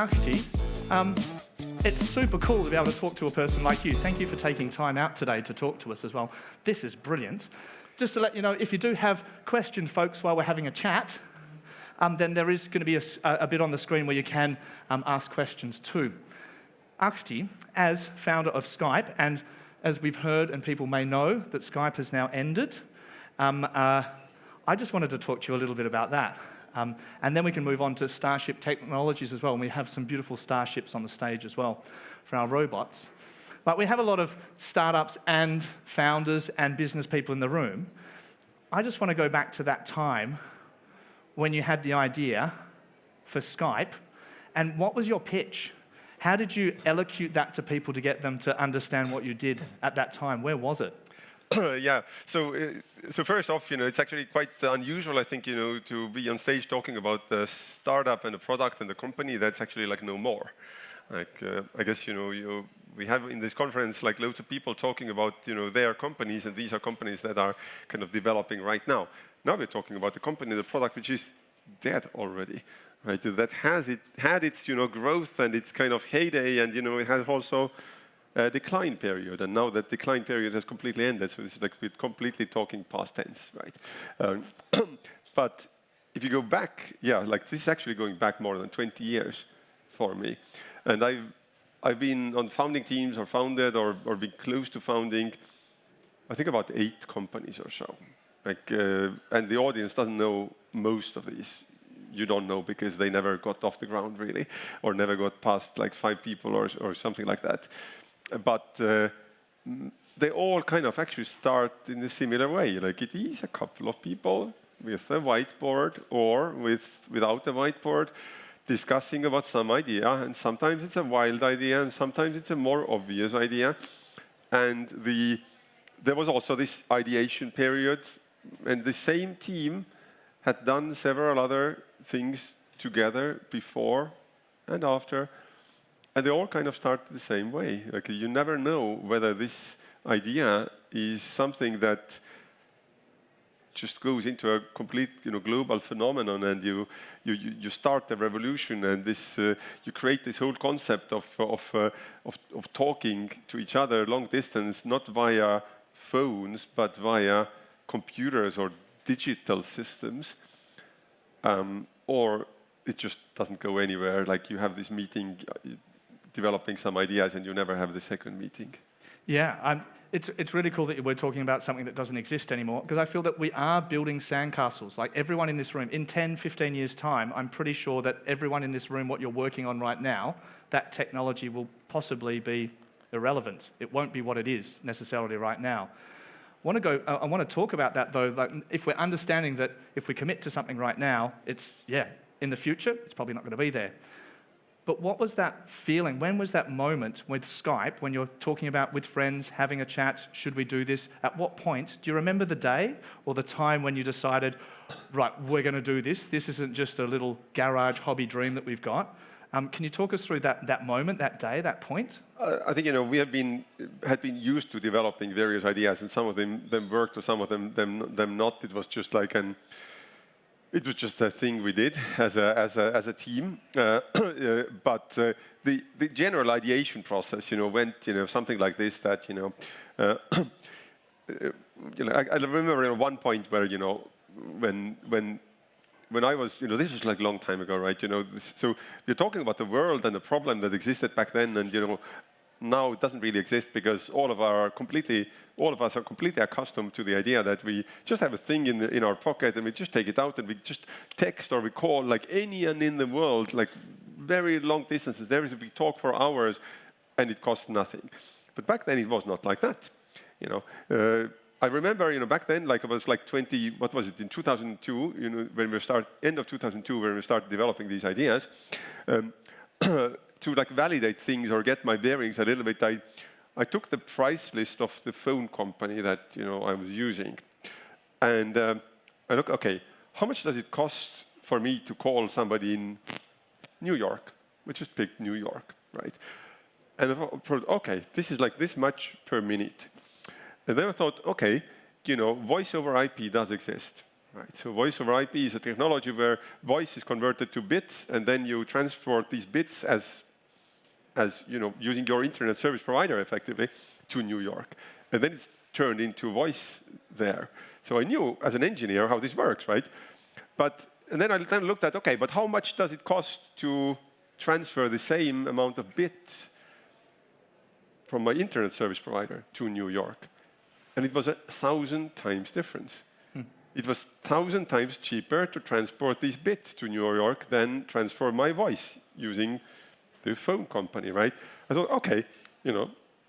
Ahti, it's super cool to be able to talk to a person like you. Thank you for taking time out today to talk to us as well. This is brilliant. Just to let you know, if you do have questions, folks, while we're having a chat, then there is going to be a bit on the screen where you can ask questions too. Ahti, as founder of Skype, and as we've heard and people may know that Skype has now ended, I just wanted to talk to you a little bit about that. And then we can move on to Starship technologies as well, and we have some beautiful Starships on the stage as well for our robots. But we have a lot of startups and founders and business people in the room. I just want to go back to that time when you had the idea for Skype, and what was your pitch? How did you elocute that to people to get them to understand what you did at that time? Where was it? Yeah, so first off, it's actually quite unusual, I think, to be on stage talking about the startup and the product and the company that's actually like no more. Like, I guess, we have in this conference like loads of people talking about, their companies, and these are companies that are kind of developing right now. Now we're talking about the company, the product, which is dead already, right? That had its, growth and its kind of heyday, and, it has also a decline period, and now that decline period has completely ended, so this is like we're completely talking past tense, right? But if you go back, like this is actually going back more than 20 years for me. And I've been on founding teams or founded or been close to founding, I think about 8 companies or so. Like, and the audience doesn't know most of these. You don't know because they never got off the ground really, or never got past like 5 people or something like that. But they all kind of actually start in a similar way. Like it is a couple of people with a whiteboard or without a whiteboard discussing about some idea, and sometimes it's a wild idea, and sometimes it's a more obvious idea. And there was also this ideation period, and the same team had done several other things together before and after, and they all kind of start the same way. Like you never know whether this idea is something that just goes into a complete, global phenomenon, and you start a revolution, and this you create this whole concept of talking to each other long distance, not via phones but via computers or digital systems, or it just doesn't go anywhere. Like you have this meeting, developing some ideas, and you never have the second meeting. Yeah, it's really cool that we're talking about something that doesn't exist anymore, because I feel that we are building sandcastles. Like everyone in this room, in 10, 15 years' time, I'm pretty sure that everyone in this room, what you're working on right now, that technology will possibly be irrelevant. It won't be what it is necessarily right now. I want to talk about that though. Like if we're understanding that if we commit to something right now, it's, in the future, it's probably not going to be there. But what was that feeling? When was that moment with Skype, when you're talking about with friends, having a chat, should we do this? At what point? Do you remember the day or the time when you decided, right, we're going to do this? This isn't just a little garage hobby dream that we've got. Can you talk us through that moment, that day, that point? I think, we had been used to developing various ideas, and some of them worked, or some of them not. It was just like it was just a thing we did as a team. But the general ideation process, went, something like this. That, I remember at one point where, when I was, this was like a long time ago, right? So you're talking about the world and the problem that existed back then, and now it doesn't really exist because all of us are completely accustomed to the idea that we just have a thing in our pocket, and we just take it out and we just text or we call like anyone in the world, like very long distances. We talk for hours, and it costs nothing. But back then it was not like that. I remember, back then, like I was like 20. What was it in 2002? When we end of 2002, when we started developing these ideas. To like validate things or get my bearings a little bit, I took the price list of the phone company that I was using, and I look, okay, how much does it cost for me to call somebody in New York? We just picked New York, right? And I thought, okay, this is like this much per minute. And then I thought, okay, voice over IP does exist. right? So voice over IP is a technology where voice is converted to bits, and then you transport these bits as using your internet service provider effectively to New York. And then it's turned into voice there. So I knew as an engineer how this works, right? And then I looked at, okay, but how much does it cost to transfer the same amount of bits from my internet service provider to New York? And it was 1,000 times difference. It was 1,000 times cheaper to transport these bits to New York than transfer my voice using the phone company, right? I thought, okay,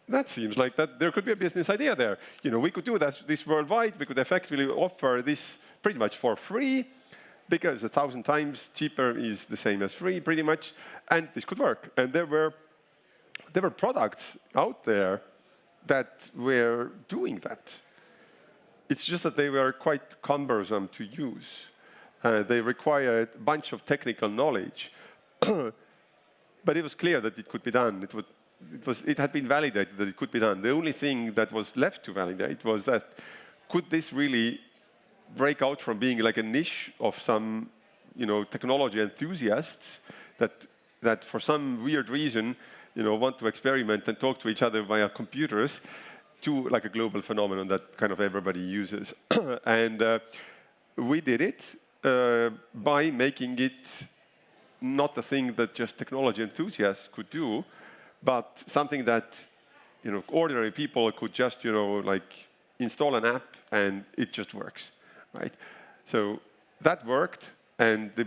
that seems like that there could be a business idea there. We could do this worldwide. We could effectively offer this pretty much for free, because 1,000 times cheaper is the same as free, pretty much, and this could work. And there were products out there that were doing that. It's just that they were quite cumbersome to use. They required a bunch of technical knowledge, but it was clear that it could be done. It had been validated that it could be done. The only thing that was left to validate was that could this really break out from being like a niche of some, technology enthusiasts that for some weird reason, want to experiment and talk to each other via computers, to like a global phenomenon that kind of everybody uses. And we did it by making it not a thing that just technology enthusiasts could do, but something that ordinary people could just install an app and it just works, right? So that worked, and the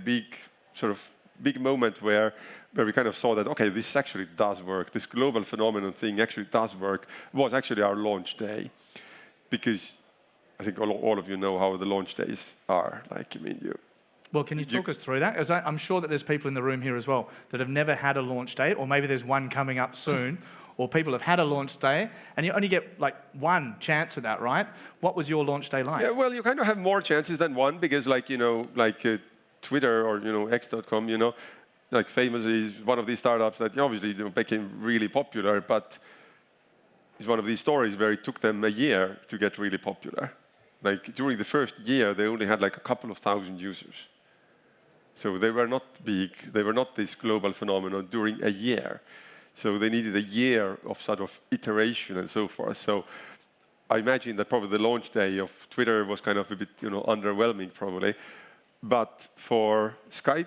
big moment where we kind of saw that, okay, this actually does work, this global phenomenon thing actually does work, was actually our launch day. Because I think all of you know how the launch days are. Well, can you talk us through that? Because I'm sure that there's people in the room here as well that have never had a launch day, or maybe there's one coming up soon, or people have had a launch day, and you only get like one chance at that, right? What was your launch day like? Yeah, well, you kind of have more chances than one, because Twitter or X.com, famously is one of these startups that obviously became really popular, but it's one of these stories where it took them a year to get really popular. During the first year, they only had a couple of thousand users. So they were not big. They were not this global phenomenon during a year. So they needed a year of sort of iteration and so forth. So I imagine that probably the launch day of Twitter was kind of a bit, underwhelming probably. But for Skype,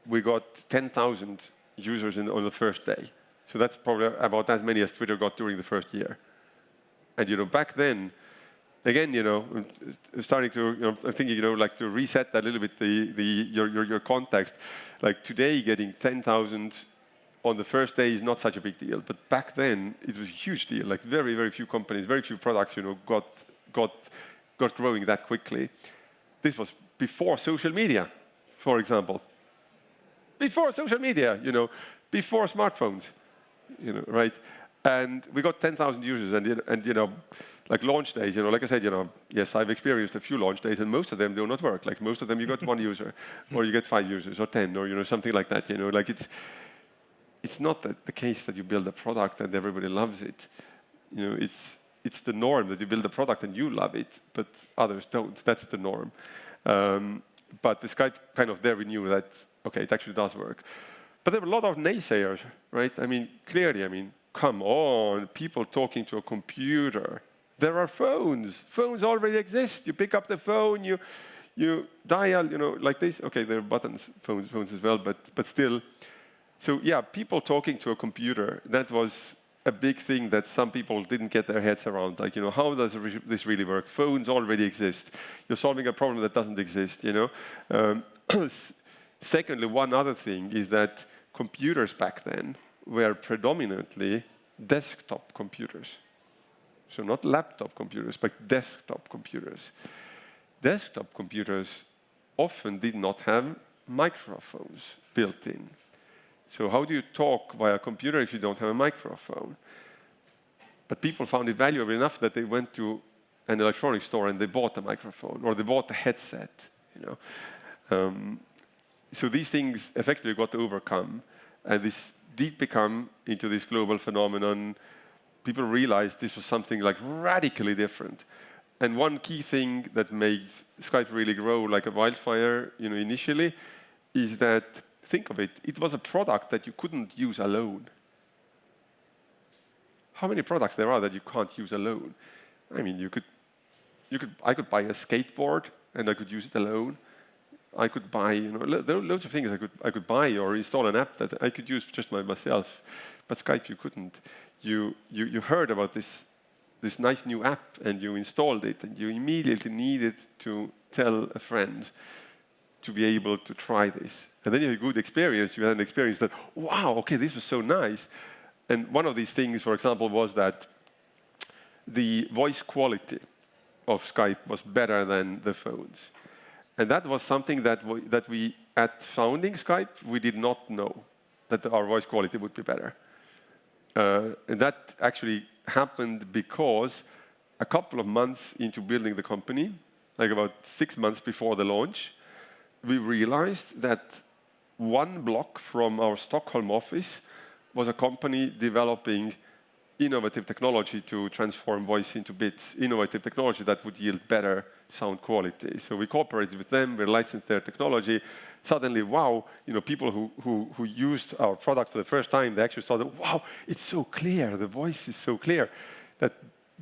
we got 10,000 users on the first day. So that's probably about as many as Twitter got during the first year. And back then, again, starting to, I'm thinking, to reset a little bit your context. Today, getting 10,000 on the first day is not such a big deal, but back then it was a huge deal. Very, very few companies, very few products, got growing that quickly. This was before social media, for example. Before social media, before smartphones, right? And we got 10,000 users, and launch days, like I said, yes, I've experienced a few launch days, and most of them do not work. Most of them, you got one user, or you get 5 users, or 10, or something like that. It's not the case that you build a product and everybody loves it. It's the norm that you build a product and you love it, but others don't. That's the norm. But the Skype kind of there we knew that, okay, it actually does work. But there were a lot of naysayers, right? Clearly, come on, people talking to a computer. There are phones. Phones already exist. You pick up the phone, you dial, like this. Okay, there are buttons, phones as well, but still. So yeah, people talking to a computer, that was a big thing that some people didn't get their heads around. How does this really work? Phones already exist. You're solving a problem that doesn't exist, Secondly, one other thing is that computers back then were predominantly desktop computers. So not laptop computers, but desktop computers. Desktop computers often did not have microphones built in. So how do you talk via a computer if you don't have a microphone? But people found it valuable enough that they went to an electronics store and they bought a microphone, or they bought a headset. So these things effectively got overcome, and this did become into this global phenomenon. People realized this was something radically different. And one key thing that made Skype really grow like a wildfire, initially, is that, think of it, it was a product that you couldn't use alone. How many products there are that you can't use alone? I mean, I could buy a skateboard and I could use it alone. I could buy, there are loads of things I could buy or install an app that I could use just by myself. But Skype, you couldn't. You heard about this nice new app and you installed it and you immediately needed to tell a friend to be able to try this. And then you had a good experience. You had an experience that, wow, okay, this was so nice. And one of these things, for example, was that the voice quality of Skype was better than the phones. And that was something that we at founding Skype, we did not know that our voice quality would be better. And that actually happened because a couple of months into building the company, like about 6 months before the launch, we realized that one block from our Stockholm office was a company developing innovative technology to transform voice into bits, innovative technology that would yield better sound quality. So we cooperated with them, we licensed their technology. Suddenly, wow, people who used our product for the first time, they actually saw that, wow, it's so clear, the voice is so clear. That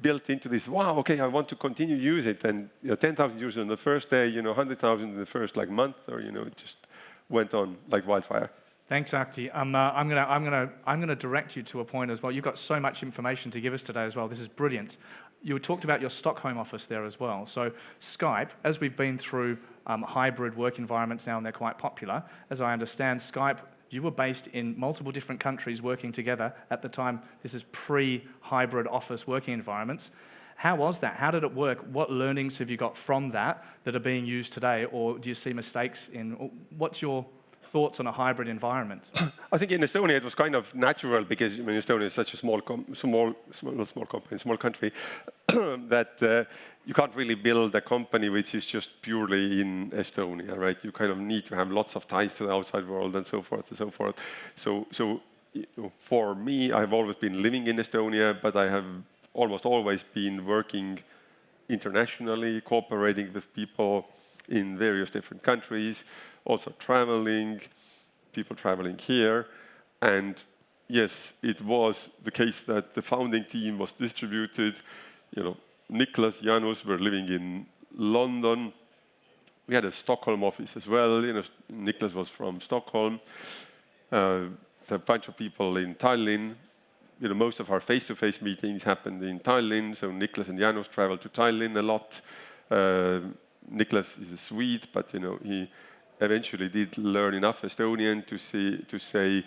built into this, wow, okay, I want to continue to use it. And 10,000 users on the first day, 100,000 in the first month, or it just went on like wildfire. Thanks, Ahti. I'm gonna direct you to a point as well. You've got so much information to give us today as well. This is brilliant. You talked about your Stockholm office there as well. So Skype, as we've been through hybrid work environments now, and they're quite popular. As I understand, Skype, you were based in multiple different countries working together at the time. This is pre-hybrid office working environments. How was that? How did it work? What learnings have you got from that are being used today? Or do you see mistakes in, what's your thoughts on a hybrid environment? I think in Estonia it was kind of natural because Estonia is such a small country that you can't really build a company which is just purely in Estonia, right? You kind of need to have lots of ties to the outside world and so forth and so forth. So for me, I've always been living in Estonia, but I have almost always been working internationally, cooperating with people in various different countries, also traveling, people traveling here. And yes, it was the case that the founding team was distributed. Niklas, Janus were living in London. We had a Stockholm office as well. Niklas was from Stockholm. A bunch of people in Tallinn. Most of our face-to-face meetings happened in Tallinn, so Niklas and Janus traveled to Tallinn a lot. Niklas is a Swede, but he eventually did learn enough Estonian to say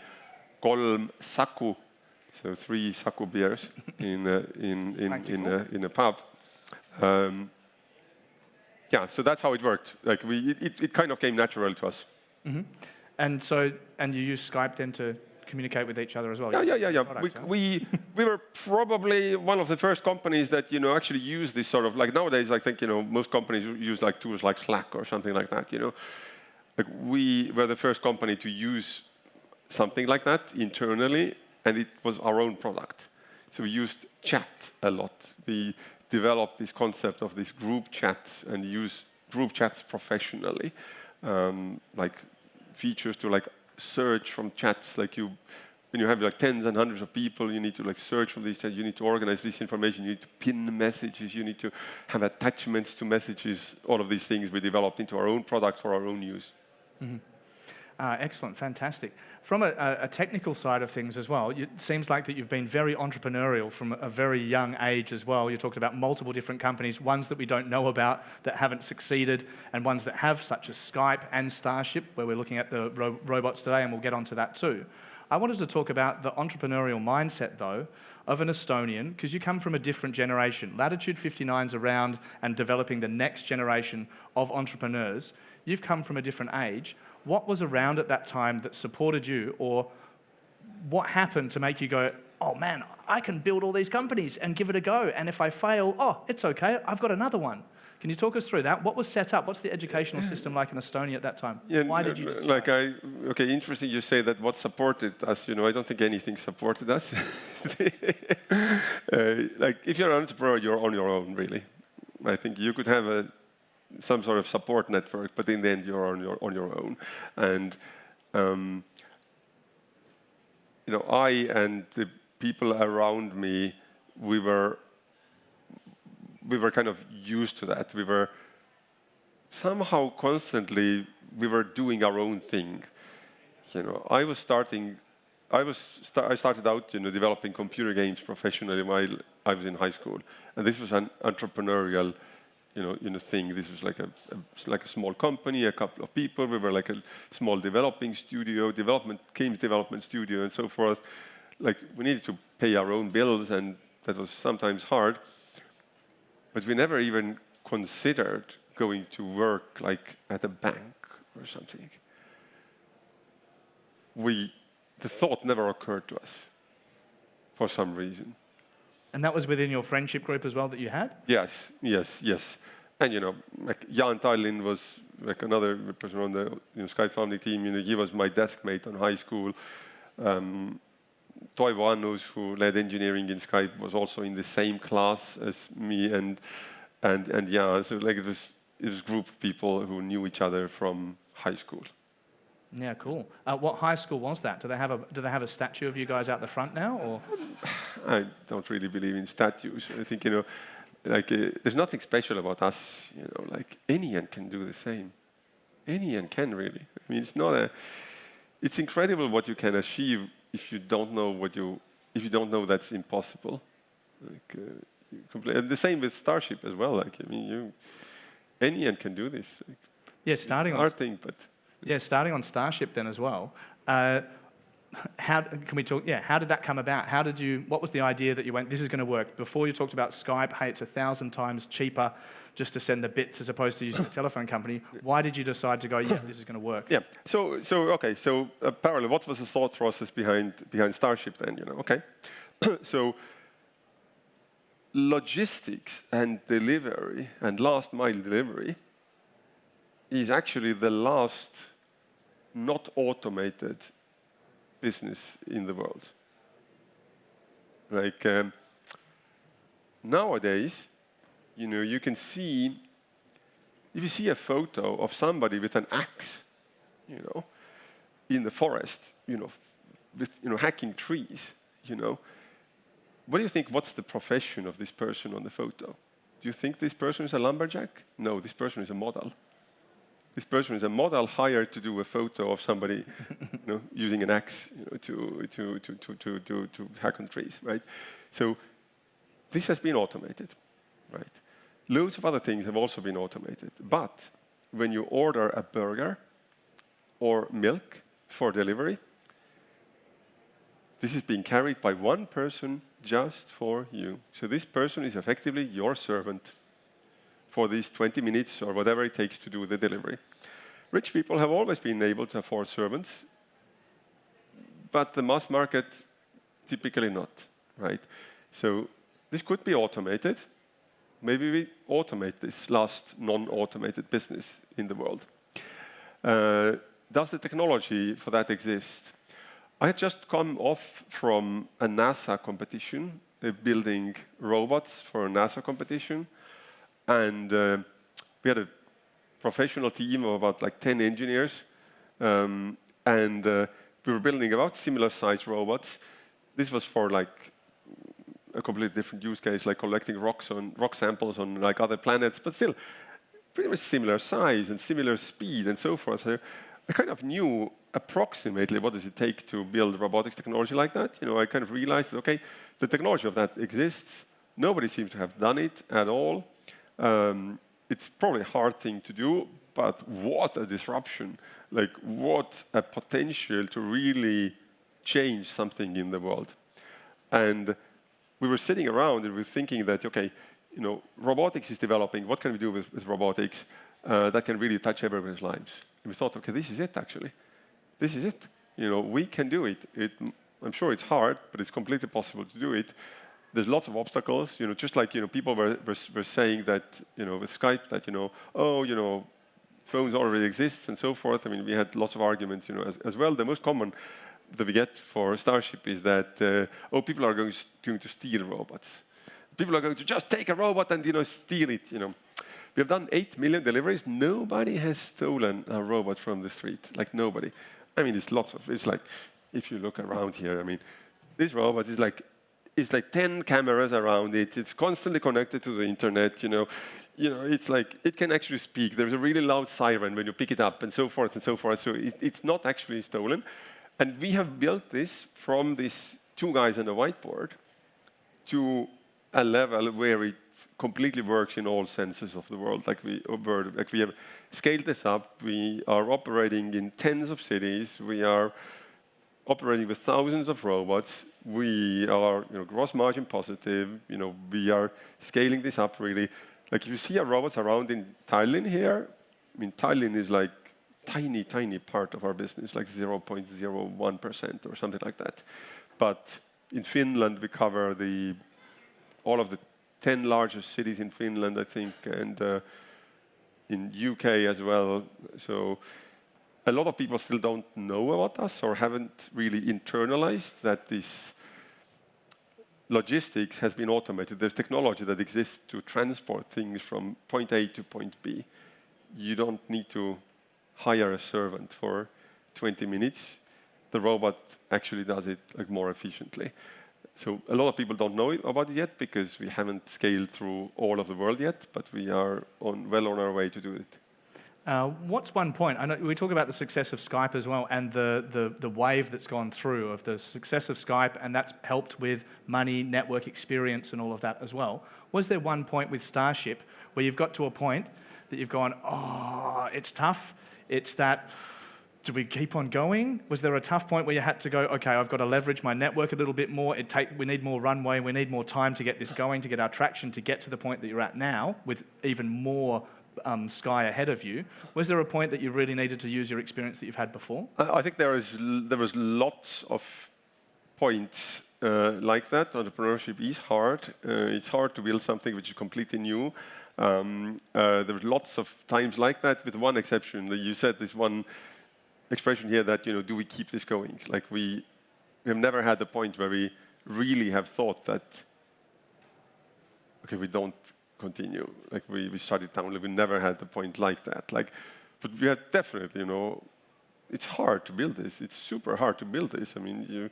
kolm saku, so 3 saku beers in a pub. Yeah, so that's how it worked. Like it kind of came natural to us. Mm-hmm. And you use Skype then to communicate with each other as well? Yeah. We were probably one of the first companies that actually use this sort of, like nowadays I think most companies use like tools like Slack or something like that. Like we were the first company to use something like that internally, and it was our own product. So we used chat a lot. We developed this concept of these group chats and use group chats professionally, like features to like search from chats. Like when you have like tens and hundreds of people, you need to like search from these chats. You need to organize this information. You need to pin messages. You need to have attachments to messages. All of these things we developed into our own product for our own use. Mm-hmm. Excellent, fantastic. From a technical side of things as well, it seems like that you've been very entrepreneurial from a very young age as well. You talked about multiple different companies, ones that we don't know about that haven't succeeded, and ones that have, such as Skype and Starship, where we're looking at the robots today, and we'll get onto that too. I wanted to talk about the entrepreneurial mindset, though, of an Estonian, because you come from a different generation. Latitude59's around and developing the next generation of entrepreneurs. You've come from a different age. What was around at that time that supported you, or what happened to make you go, oh man, I can build all these companies and give it a go, and if I fail, oh, it's okay, I've got another one. Can you talk us through that? What was set up? What's the educational system like in Estonia at that time? Yeah, why did you decide? Okay, interesting you say that what supported us. I don't think anything supported us. Like if you're an entrepreneur, you're on your own, really. I think you could have some sort of support network, but in the end, you're on your own. And I and the people around me, we were kind of used to that. We were somehow constantly doing our own thing. I started out developing computer games professionally while I was in high school, and this was an entrepreneurial thing. This was like a small company, a couple of people. We were like a small development development studio, and so forth. Like, we needed to pay our own bills, and that was sometimes hard. But we never even considered going to work like at a bank or something. The thought never occurred to us for some reason. And that was within your friendship group as well that you had? Yes. And like Jan Tallinn was like another person on the Skype founding team. He was my desk mate on high school. Toivo Annus, who led engineering in Skype, was also in the same class as me, and yeah, so like it was a group of people who knew each other from high school. Yeah, cool. What high school was that? Do they have a statue of you guys out the front now, or? I don't really believe in statues. I think there's nothing special about us. Like anyone can do the same. Anyone can really. I mean, it's incredible what you can achieve if you don't know that's impossible. And the same with Starship as well. Like, I mean, anyone can do this. Yeah, starting on Starship then as well. How did that come about? What was the idea that you went, this is going to work? Before you talked about Skype, hey, it's 1,000 times cheaper just to send the bits as opposed to using a telephone company. Why did you decide to go, yeah, this is going to work? Yeah, so parallel, what was the thought process behind Starship then, Okay, so logistics and delivery and last mile delivery is actually the last not automated business in the world. Like nowadays, you can see, if you see a photo of somebody with an axe, in the forest, with hacking trees, what do you think? What's the profession of this person on the photo? Do you think this person is a lumberjack? No, this person is a model. This person is a model hired to do a photo of somebody, using an axe, to hack on trees, right? So this has been automated, right? Loads of other things have also been automated. But when you order a burger or milk for delivery, this is being carried by one person just for you. So this person is effectively your servant for these 20 minutes or whatever it takes to do the delivery. Rich people have always been able to afford servants, but the mass market typically not, right? So this could be automated. Maybe we automate this last non-automated business in the world. Does the technology for that exist? I had just come off from a NASA competition, building robots for a NASA competition, and we had a professional team of about like 10 engineers, and we were building about similar size robots. This was for like a completely different use case, like collecting rock samples on like other planets, but still pretty much similar size and similar speed and so forth. So I kind of knew approximately what does it take to build robotics technology like that. I kind of realized that, okay, the technology of that exists. Nobody seems to have done it at all. It's probably a hard thing to do, but what a disruption. Like, what a potential to really change something in the world. And we were sitting around and we were thinking that, okay, robotics is developing. What can we do with robotics that can really touch everybody's lives? And we thought, okay, this is it, actually. This is it. We can do it. I'm sure it's hard, but it's completely possible to do it. There's lots of obstacles, just like, people were saying that, with Skype that, phones already exist and so forth. I mean, we had lots of arguments, as well. The most common that we get for Starship is that, people are going to steal robots. people are going to just take a robot and steal it. We have done 8 million deliveries. Nobody has stolen a robot from the street. Like nobody. I mean, it's lots of. It's like if you look around here. I mean, this robot is like. It's like 10 cameras around it. It's constantly connected to the internet. It's like it can actually speak. There's a really loud siren when you pick it up, and so forth and so forth. So it's not actually stolen. And we have built this from these 2 guys on a whiteboard to a level where it completely works in all senses of the world. Like we have scaled this up. We are operating in tens of cities. We are operating with thousands of robots. We are gross margin positive. We are scaling this up really. Like if you see our robots around in Tallinn here, I mean, Tallinn is like tiny part of our business, like 0.01% or something like that. But in Finland, we cover all of the 10 largest cities in Finland, I think, and in UK as well. So a lot of people still don't know about us or haven't really internalized that this logistics has been automated. There's technology that exists to transport things from point A to point B. You don't need to hire a servant for 20 minutes. The robot actually does it more efficiently. So a lot of people don't know about it yet because we haven't scaled through all of the world yet, but we are well on our way to do it. What's one point? I know we talk about the success of Skype as well, and the wave that's gone through of the success of Skype, and that's helped with money, network experience, and all of that as well. Was there one point with Starship where you've got to a point that you've gone, oh, it's tough. It's that. Do we keep on going? Was there a tough point where you had to go, okay, I've got to leverage my network a little bit more. We need more runway. We need more time to get this going, to get our traction, to get to the point that you're at now with even more sky ahead of you. Was there a point that you really needed to use your experience that you've had before? I think there was lots of points like that. Entrepreneurship is hard. It's hard to build something which is completely new. There were lots of times like that, with one exception. You said this one expression here that, do we keep this going? Like we have never had the point where we really have thought that, okay, we don't continue. Like we started down, we never had the point like that. But we have definitely, it's hard to build this. It's super hard to build this. I mean,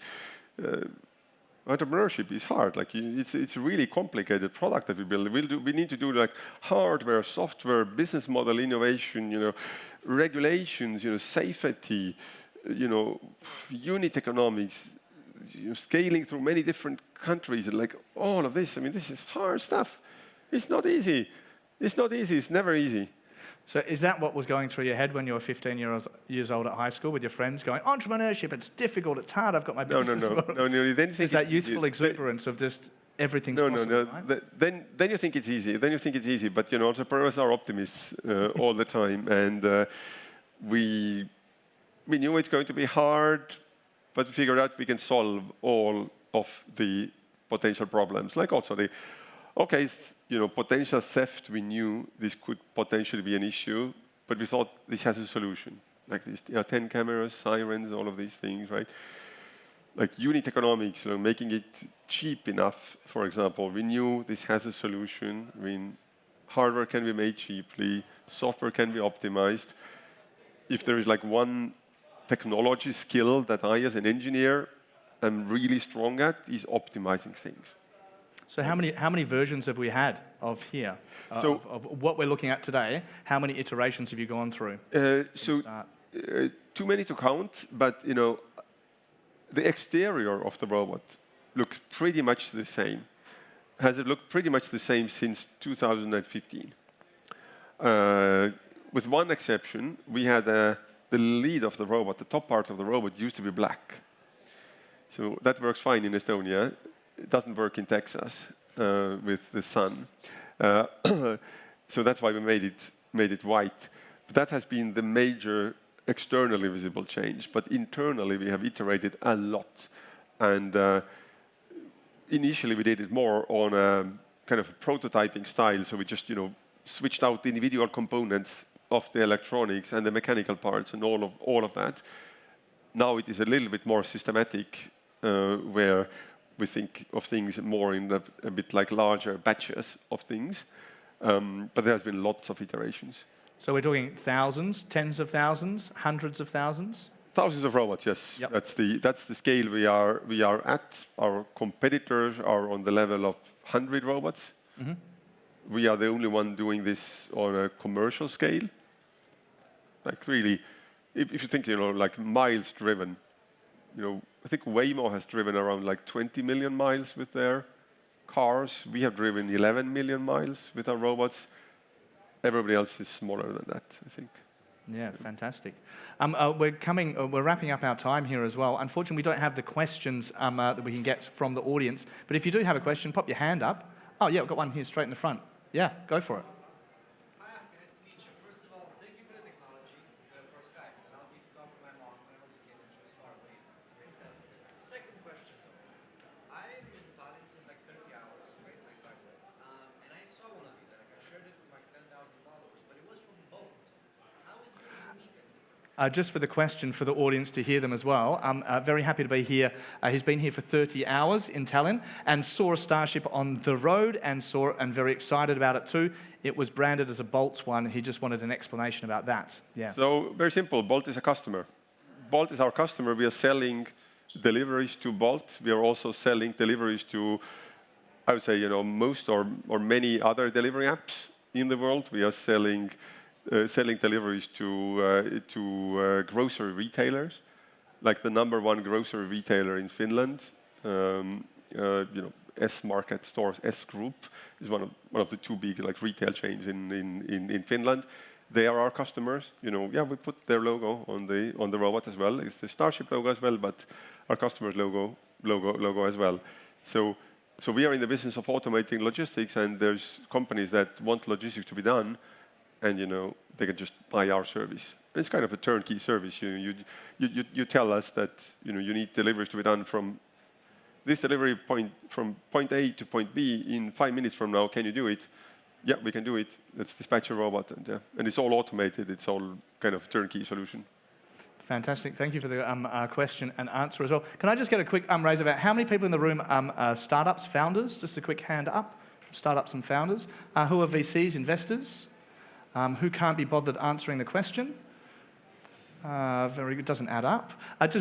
entrepreneurship is hard. It's a really complicated product that we build. We need to do hardware, software, business model innovation, regulations, safety, unit economics, scaling through many different countries, all of this. I mean, this is hard stuff. It's not easy. It's not easy. It's never easy. So is that what was going through your head when you were 15 years old at high school with your friends going, entrepreneurship, it's difficult, it's hard, I've got my business. No. Is that youthful exuberance of just everything's possible? No. Right? Then you think it's easy. But entrepreneurs are optimists all the time, and we knew it's going to be hard, but we figured out we can solve all of the potential problems. Like also potential theft, we knew this could potentially be an issue, but we thought this has a solution. Like this, 10 cameras, sirens, all of these things, right? Like unit economics, making it cheap enough, for example. We knew this has a solution. I mean, hardware can be made cheaply, software can be optimized. If there is one technology skill that I, as an engineer, am really strong at, is optimizing things. So how many versions have we had of here? Of what we're looking at today, how many iterations have you gone through? Too many to count, but the exterior of the robot looks pretty much the same. Has it looked pretty much the same since 2015? With one exception, we had the lead of the robot, the top part of the robot used to be black. So that works fine in Estonia. It doesn't work in Texas with the sun. So that's why we made it white. But that has been the major externally visible change. But internally, we have iterated a lot. And initially, we did it more on a kind of prototyping style. So we just, switched out the individual components of the electronics and the mechanical parts and all of that. Now it is a little bit more systematic, where we think of things more in a bit like larger batches of things. But there has been lots of iterations. So we're talking thousands, tens of thousands, hundreds of thousands? Thousands of robots, yes. Yep. That's the scale we are at. Our competitors are on the level of 100 robots. Mm-hmm. We are the only one doing this on a commercial scale. Like really, if you think, like miles driven, I think Waymo has driven around like 20 million miles with their cars. We have driven 11 million miles with our robots. Everybody else is smaller than that, I think. Yeah, fantastic. We're wrapping up our time here as well. Unfortunately, we don't have the questions that we can get from the audience. But if you do have a question, pop your hand up. Oh, yeah, we've got one here straight in the front. Yeah, go for it. Hi, Ahti, nice to meet you. First of all, thank you for the technology for Skype. It allowed me to talk to my mom when I was a kid and she was far away. Great stuff. Second question, though. I've been in Tallinn since like 30 hours, right? I graduated. And I saw one of these, and I shared it with my 10,000 followers, but it was from Bolt. How is yours unique? Just for the question for the audience to hear them as well, I'm very happy to be here. He's been here for 30 hours in Tallinn and saw a Starship on the road and very excited about it too. It was branded as a Bolt one. He just wanted an explanation about that. Yeah. So very simple. Bolt is a customer. Bolt is our customer. We are selling deliveries to Bolt. We are also selling deliveries to, I would say, most or many other delivery apps in the world. We are selling deliveries to grocery retailers, like the #1 grocery retailer in Finland. S Market stores, S Group is one of the two big retail chains in Finland. They are our customers. We put their logo on the robot as well. It's the Starship logo as well, but our customers' logo as well. So we are in the business of automating logistics, and there's companies that want logistics to be done. And they can just buy our service. And it's kind of a turnkey service. You tell us that you need deliveries to be done from this delivery point from point A to point B in 5 minutes from now. Can you do it? Yeah, we can do it. Let's dispatch a robot, and it's all automated. It's all kind of turnkey solution. Fantastic. Thank you for the question and answer as well. Can I just get a quick raise about how many people in the room are startups, founders? Just a quick hand up. Startups and founders. Who are VCs, investors? Who can't be bothered answering the question? Very good. Doesn't add up.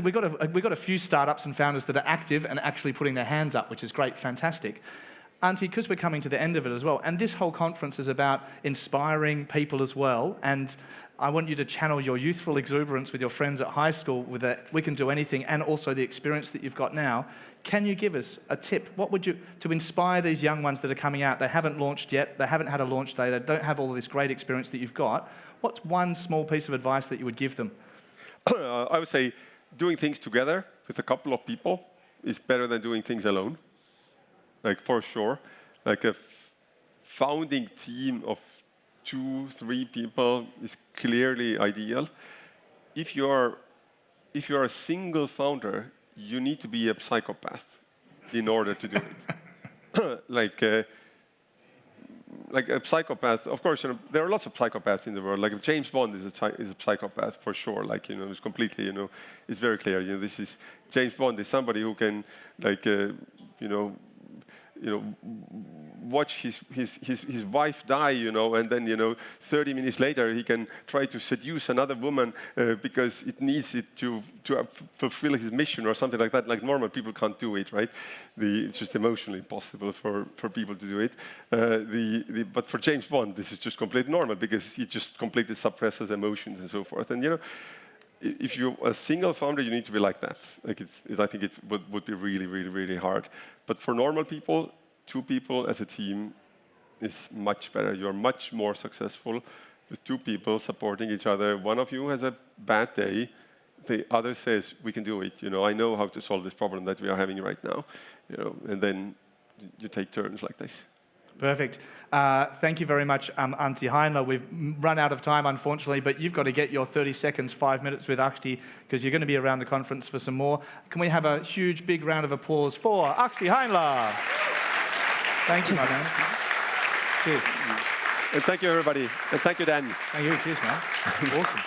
We got a few startups and founders that are active and actually putting their hands up, which is great. Fantastic. Ahti, because we're coming to the end of it as well, and this whole conference is about inspiring people as well, and I want you to channel your youthful exuberance with your friends at high school with that we can do anything, and also the experience that you've got now. Can you give us a tip? What would you, to inspire these young ones that are coming out, they haven't launched yet, they haven't had a launch day, they don't have all of this great experience that you've got, what's one small piece of advice that you would give them? I would say doing things together with a couple of people is better than doing things alone. For sure. A founding team of 2-3 people is clearly ideal. If you are a single founder, you need to be a psychopath in order to do it. Like a psychopath, of course, there are lots of psychopaths in the world. Like James Bond is a psychopath for sure. It's completely, it's very clear. This is James Bond is somebody who can, watch his wife die, and then 30 minutes later he can try to seduce another woman because it needs it to fulfill his mission or something like that. Like normal people can't do it, right? It's just emotionally impossible for people to do it. But for James Bond, this is just completely normal because he just completely suppresses emotions and so forth. And if you're a single founder, you need to be like that. I think it would be really, really, really hard. But for normal people, 2 people as a team is much better. You're much more successful with 2 people supporting each other. One of you has a bad day. The other says, we can do it. I know how to solve this problem that we are having right now. And then you take turns like this. Perfect. Thank you very much, Ahti Heinla. We've run out of time, unfortunately, but you've got to get your 30 seconds, 5 minutes with Ahti, because you're going to be around the conference for some more. Can we have a huge, big round of applause for Ahti Heinla? Thank you, my man. Cheers. And thank you, everybody. And thank you, Dan. Thank you. Cheers, man. Awesome.